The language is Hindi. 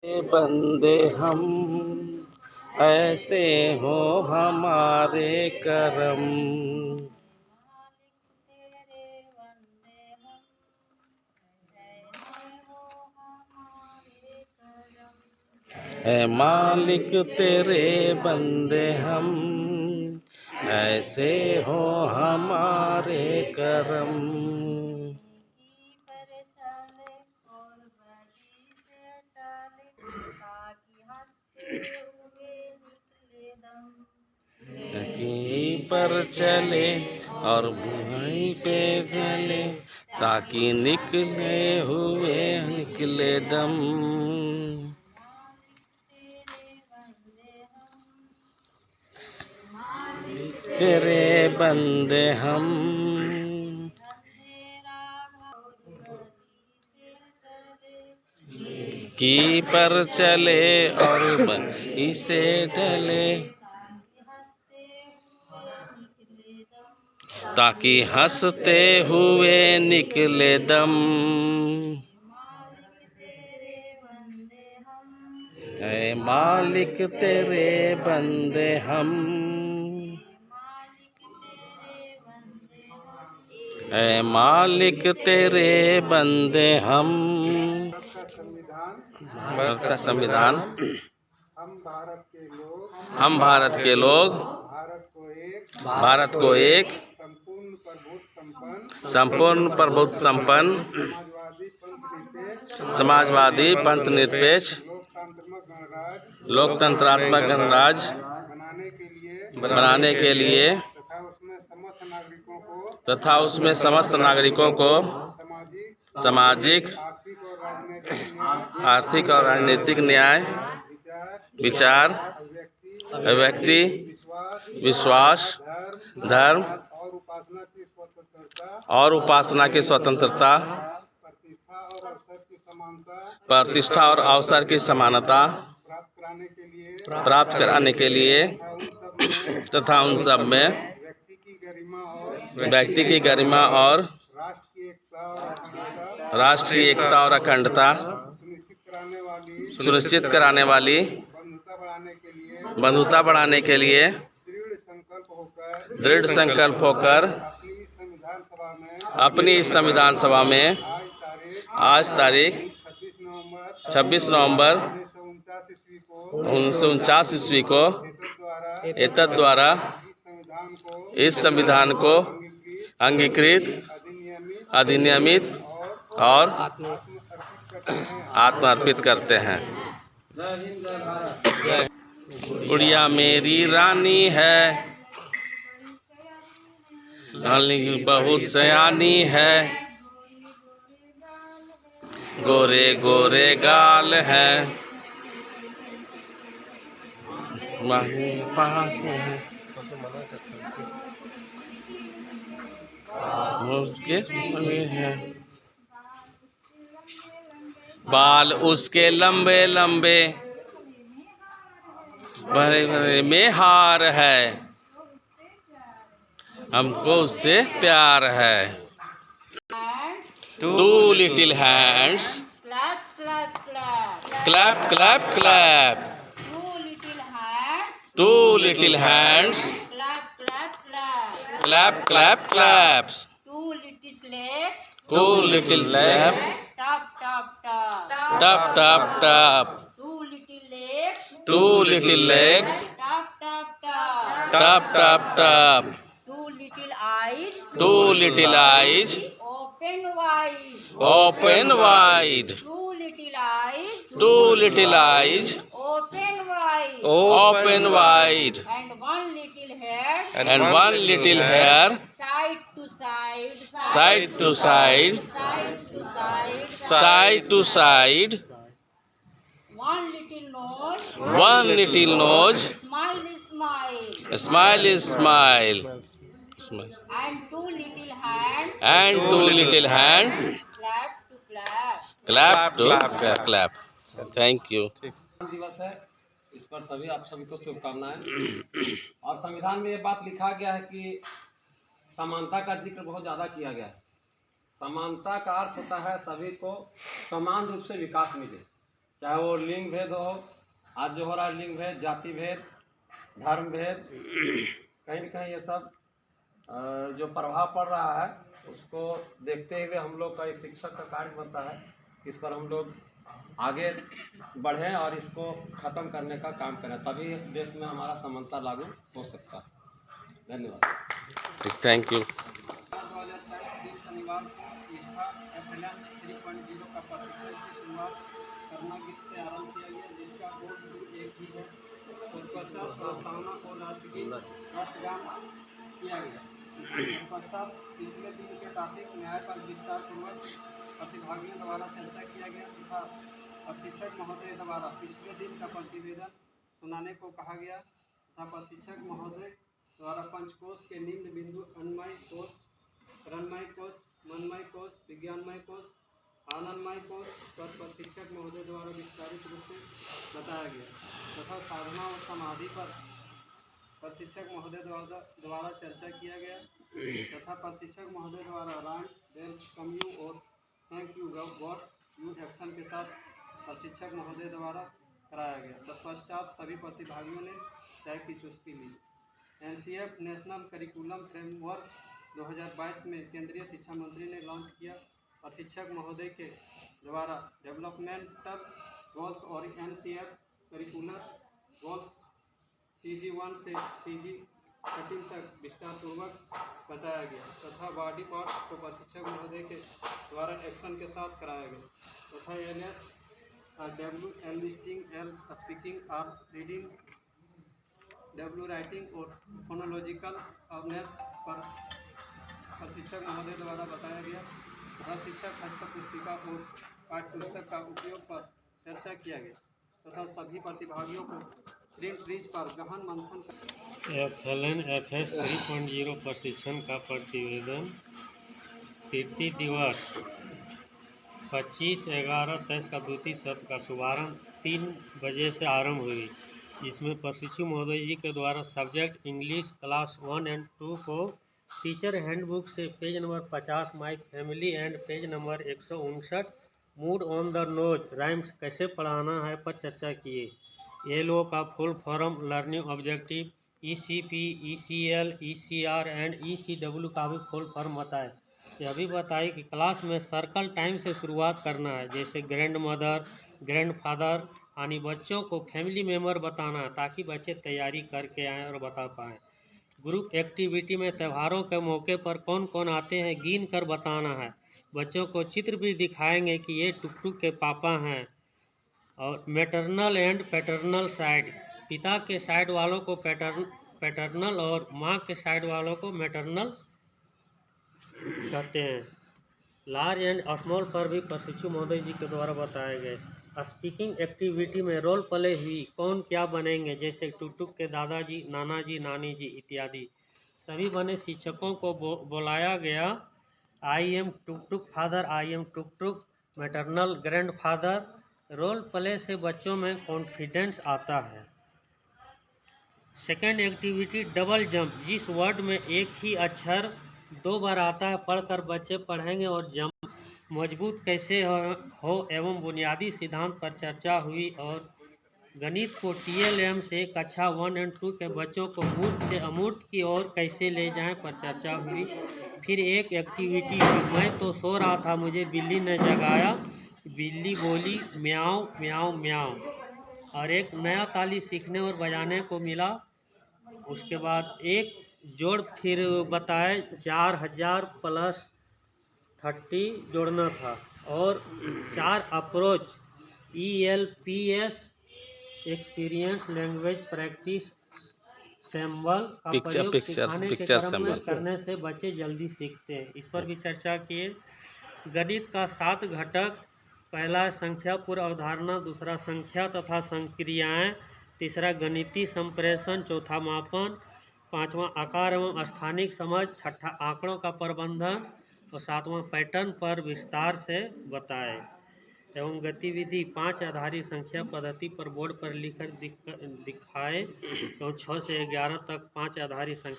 बंदे हम ऐसे हो हमारे करम। है मालिक तेरे बंदे हम, ऐसे हो हमारे करम। कहीं पर चले और वहीं पे चले, ताकि निकले हुए निकले दम। तेरे बंदे हम, की पर चले और इसे ढले, ताकि हंसते हुए निकले दम। ऐ मालिक तेरे बंदे हम, ऐ मालिक तेरे बंदे हम। भारत का संविधान, हम भारत के लोग भारत को एक संपूर्ण प्रभुत्व संपन्न समाजवादी पंथ निरपेक्ष लोकतंत्रात्मक गणराज्य बनाने के लिए तथा उसमें समस्त नागरिकों को सामाजिक, आर्थिक और राजनीतिक न्याय, विचार, व्यक्ति विश्वास, धर्म और उपासना की स्वतंत्रता, प्रतिष्ठा और अवसर की समानता प्राप्त कराने के लिए तथा उन सब में व्यक्ति की गरिमा और राष्ट्रीय एकता और अखंडता सुनिश्चित कराने वाली बंधुता बढ़ाने के लिए दृढ़ संकल्प होकर अपनी इस संविधान सभा में आज तारीख 26 नवंबर 1949 ईस्वी को एतद द्वारा इस संविधान को अंगीकृत, अधिनियमित और आत्मार्पित करते हैं। गुड़िया मेरी रानी है, बहुत सयानी है, गोरे गोरे गाल है, बाल उसके लंबे लंबे, भरे भरे में हार है, हमको उससे प्यार है। Two little hands, clap clap clap, clap clap clap. Two little hands, Two little hands, clap clap clap, clap clap claps. two little legs, Two little legs, tap tap tap, tap tap tap. two little legs, Two little legs, tap tap tap, tap tap tap. two little eyes, Two little eyes, open wide, open wide. two little eyes, Two little eyes, open wide, open wide. and one little hair, And one little hair, side to side, side to side, side to side, side to side. one little nose, One little nose, smile is smile, smile is smile. and two little hands, And two little hands, clap to clap. clap to clap. Thank you. दिवस है, इस पर सभी आप सभी को शुभकामनाएं। और संविधान में ये बात लिखा गया है कि समानता का जिक्र बहुत ज़्यादा किया गया है। समानता का अर्थ होता है सभी को समान रूप से विकास मिले, चाहे वो लिंग भेद हो, आज जो हो रहा है लिंग भेद, जाति भेद, धर्म भेद, कहीं न कहीं ये सब जो प्रभाव पड़ रहा है उसको देखते हुए हम लोग का एक शिक्षक का कार्य बनता है कि इस पर हम लोग आगे बढ़ें और इसको ख़त्म करने का काम करें, तभी देश में हमारा समानता लागू हो सकता है। धन्यवाद। Thank you. 2023 शनिवार को निष्ठा FLN 3.0 का प्रशिक्षण की शुरुआत कर्नागित से आरंभ किया गया, जिसका गोल एक ही है, तत्पश्चात प्रस्तावना को राष्ट्रगान किया गया। तत्पश्चात पिछले दिन के टॉपिक न्याय पर विस्तार पूर्वक प्रतिभागियों द्वारा चर्चा किया गया तथा प्रशिक्षक महोदय द्वारा पिछले दिन का प्रतिवेदन सुनाने को कहा गया तथा प्रशिक्षक महोदय द्वारा पंचकोश के निम्न बिंदु अन्वय कोश, रन्मय कोश, मनमय कोश, विज्ञानमय कोश, आनंदमय कोश पर प्रशिक्षक महोदय द्वारा विस्तारित रूप से बताया गया तथा साधना और समाधि पर प्रशिक्षक महोदय द्वारा चर्चा किया गया तथा प्रशिक्षक महोदय द्वारा राइम्स, वेल्स, कम्यू और thank you words you action के साथ प्रशिक्षक महोदय द्वारा कराया गया। तत्पश्चात सभी प्रतिभागियों ने चाय की चुस्की ली। NCF नेशनल करिकुलम फ्रेमवर्क 2022 में केंद्रीय शिक्षा मंत्री ने लॉन्च किया। प्रशिक्षक महोदय के द्वारा डेवलपमेंटल गोल्स और NCF करिकुलर गोल्स CG1 से CG13 तक विस्तारपूर्वक बताया गया तथा बॉडी पार्ट्स को प्रशिक्षक महोदय के द्वारा एक्शन के साथ कराया गया तथा LS, W, L listing, L speaking, R reading, W writing और फोनोलॉजिकल अवेयरनेस पर प्रशिक्षक महोदय द्वारा बताया गया तथा शिक्षक हस्त पुस्तिका और पाठ्यपुस्तक का उपयोग पर चर्चा किया गया तथा सभी प्रतिभागियों को प्रिंट ब्रिज पर गहन मंथन FLN FS 3.0 प्रशिक्षण का प्रतिवेदन तृतीय दिवस 25/11/23 का द्वितीय सत्र का शुभारंभ 3 बजे से आरंभ हुई, जिसमें प्रशिक्षु महोदय जी के द्वारा सब्जेक्ट इंग्लिश क्लास 1 एंड 2 को टीचर हैंडबुक से page number 50 my family and page number 159 mood on the nose rhymes कैसे पढ़ाना है पर चर्चा किए। LO का full form, learning objective, ECP, ECL, ECR and ECW का भी फुल फॉर्म बताए। यह भी बताइए कि क्लास में सर्कल टाइम से शुरुआत करना है, जैसे ग्रैंड मदर, ग्रैंड फादर, यानी बच्चों को फैमिली मेम्बर बताना है ताकि बच्चे तैयारी करके आएँ और बता पाएँ। ग्रुप एक्टिविटी में त्योहारों के मौके पर कौन कौन आते हैं गिन कर बताना है। बच्चों को चित्र भी दिखाएंगे कि ये टुक टुक के पापा हैं। और मैटरनल एंड पैटर्नल साइड, पिता के साइड वालों को पैटर्नल और माँ के साइड वालों को मैटरनल कहते हैं। लार्ज एंड स्मॉल पर भी प्रशिक्षु महोदय जी के द्वारा बताए गए। स्पीकिंग एक्टिविटी में रोल प्ले हुई, कौन क्या बनेंगे, जैसे टुक टुक के दादाजी, नाना जी, नानी जी इत्यादि। सभी बने शिक्षकों को बुलाया गया। आई एम टुक टुक फादर, आई एम टुक टुक maternal grandfather. Role play से बच्चों में कॉन्फिडेंस आता है। सेकेंड एक्टिविटी डबल जंप, जिस वर्ड में एक ही अक्षर 2 बार आता है पढ़कर बच्चे पढ़ेंगे और जंप मजबूत कैसे हो एवं बुनियादी सिद्धांत पर चर्चा हुई। और गणित को TLM से कक्षा 1 एंड 2 के बच्चों को मूर्त से अमूर्त की ओर कैसे ले जाएं पर चर्चा हुई। फिर एक एक्टिविटी हुई, मैं तो सो रहा था, मुझे बिल्ली ने जगाया, बिल्ली बोली म्याऊं म्याऊं म्याऊं। और एक नया ताली सीखने और बजाने को मिला। उसके बाद एक जोड़ फिर बताए 4000 + 30 जोड़ना था। और 4 approach ELPS experience language practice sample का प्रयोग सिखाने के क्रम में करने से बच्चे जल्दी सीखते हैं। इस पर भी चर्चा किए। गणित का 7 घटक, पहला संख्या पूर्व अवधारणा, दूसरा संख्या तथा संक्रियाएं, तीसरा गणितीय संप्रेषण, चौथा मापन, पांचवा आकार एवं स्थानिक समझ, छठा आंकड़ों का प्रबंधन और सातवां पैटर्न पर विस्तार से बताए। एवं गतिविधि 5 आधारी संख्या पद्धति पर बोर्ड पर लिखकर दिखाए। तो 6 से 11 तक 5 आधारी संख्या